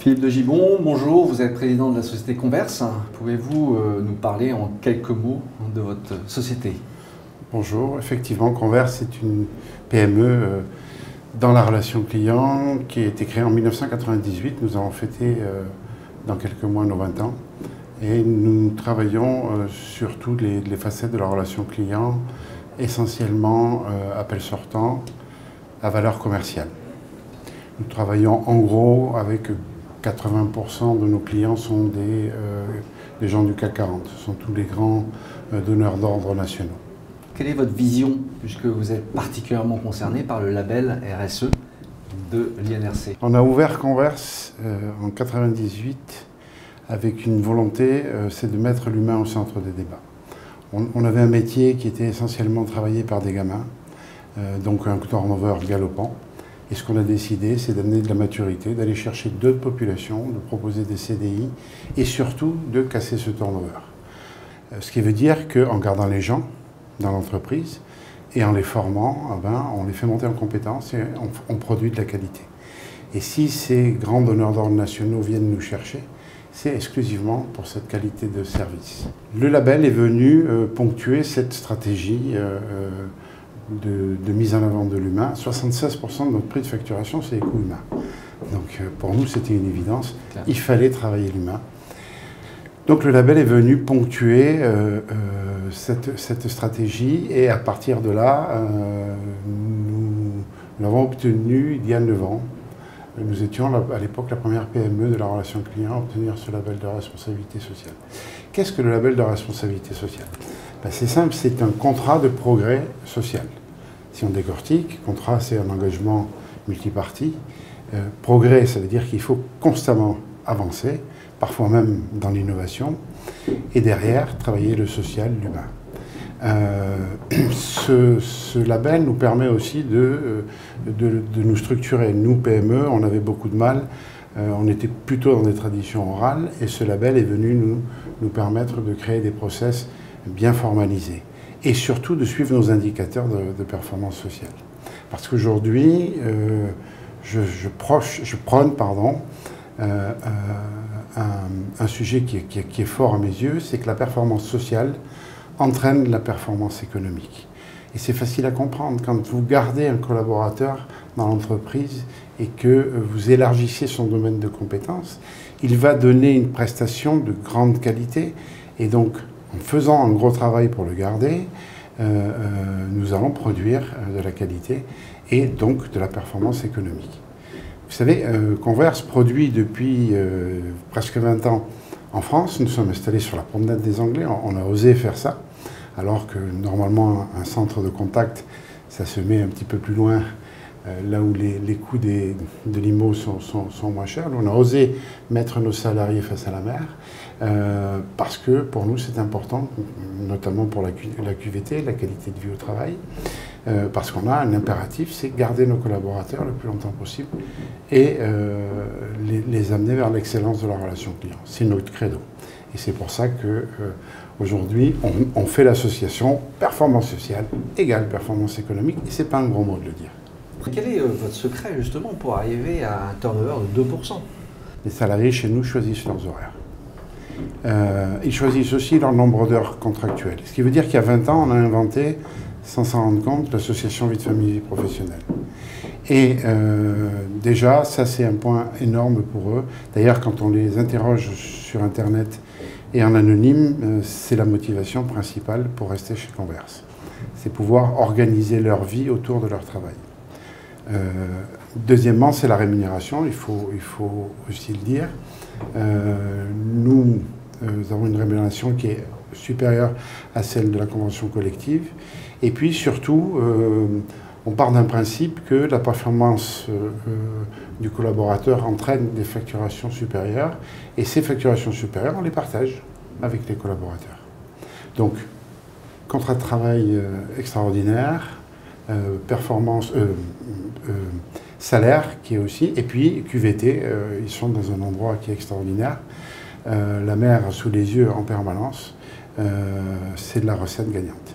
Philippe de Gibon, bonjour, vous êtes président de la société Converse. Pouvez-vous nous parler en quelques mots de votre société? Bonjour, effectivement, Converse est une PME dans la relation client qui a été créée en 1998. Nous allons fêter dans quelques mois nos 20 ans. Et nous travaillons sur toutes les facettes de la relation client, essentiellement appel sortant à valeur commerciale. Nous travaillons en gros avec 80% de nos clients sont des gens du CAC 40. Ce sont tous les grands donneurs d'ordre nationaux. Quelle est votre vision, puisque vous êtes particulièrement concerné par le label RSE de l'INRC? On a ouvert Converse en 1998 avec une volonté, c'est de mettre l'humain au centre des débats. On avait un métier qui était essentiellement travaillé par des gamins, donc un turnover galopant. Et ce qu'on a décidé, c'est d'amener de la maturité, d'aller chercher d'autres populations, de proposer des CDI et surtout de casser ce turnover. Ce qui veut dire qu'en gardant les gens dans l'entreprise et en les formant, on les fait monter en compétences et on produit de la qualité. Et si ces grands donneurs d'ordre nationaux viennent nous chercher, c'est exclusivement pour cette qualité de service. Le label est venu ponctuer cette stratégie de mise en avant de l'humain. 76% de notre prix de facturation, c'est les coûts humains. Donc pour nous, c'était une évidence. Il fallait travailler l'humain. Donc le label est venu ponctuer cette stratégie et à partir de là, nous l'avons obtenu il y a 9 ans. Nous étions à l'époque la première PME de la relation client à obtenir ce label de responsabilité sociale. Qu'est-ce que le label de responsabilité sociale? C'est simple, c'est un contrat de progrès social. Si on décortique, contrat c'est un engagement multipartie. Progrès, ça veut dire qu'il faut constamment avancer, parfois même dans l'innovation, et derrière, travailler le social, l'humain. Ce label nous permet aussi de nous structurer. Nous, PME, on avait beaucoup de mal, on était plutôt dans des traditions orales, et ce label est venu nous permettre de créer des process bien formalisés, et surtout de suivre nos indicateurs de performance sociale. Parce qu'aujourd'hui, je prône un sujet qui est fort à mes yeux, c'est que la performance sociale entraîne la performance économique. Et c'est facile à comprendre. Quand vous gardez un collaborateur dans l'entreprise et que vous élargissez son domaine de compétences, il va donner une prestation de grande qualité. Et donc, en faisant un gros travail pour le garder, nous allons produire de la qualité et donc de la performance économique. Vous savez, Converse produit depuis presque 20 ans en France. Nous sommes installés sur la promenade des Anglais. On a osé faire ça, alors que normalement un centre de contact, ça se met un petit peu plus loin, là où les coûts de l'IMO sont moins chers. On a osé mettre nos salariés face à la mer, parce que pour nous c'est important, notamment pour la QVT, la qualité de vie au travail, parce qu'on a un impératif, c'est garder nos collaborateurs le plus longtemps possible et les amener vers l'excellence de la relation client. C'est notre credo. Et c'est pour ça qu'aujourd'hui, on fait l'association performance sociale égale performance économique, et c'est pas un gros mot de le dire. Quel est votre secret justement pour arriver à un turnover de 2%? Les salariés chez nous choisissent leurs horaires. Ils choisissent aussi leur nombre d'heures contractuelles. Ce qui veut dire qu'il y a 20 ans, on a inventé, sans s'en rendre compte, l'association vie de famille vie professionnelle. Et déjà, ça c'est un point énorme pour eux. D'ailleurs, quand on les interroge sur Internet et en anonyme, c'est la motivation principale pour rester chez Converse. C'est pouvoir organiser leur vie autour de leur travail. Deuxièmement, c'est la rémunération, il faut aussi le dire. Nous avons une rémunération qui est supérieure à celle de la convention collective. Et puis surtout, on part d'un principe que la performance du collaborateur entraîne des facturations supérieures. Et ces facturations supérieures, on les partage avec les collaborateurs. Donc, contrat de travail extraordinaire, salaire qui est aussi, et puis QVT, ils sont dans un endroit qui est extraordinaire, la mer sous les yeux en permanence, c'est de la recette gagnante.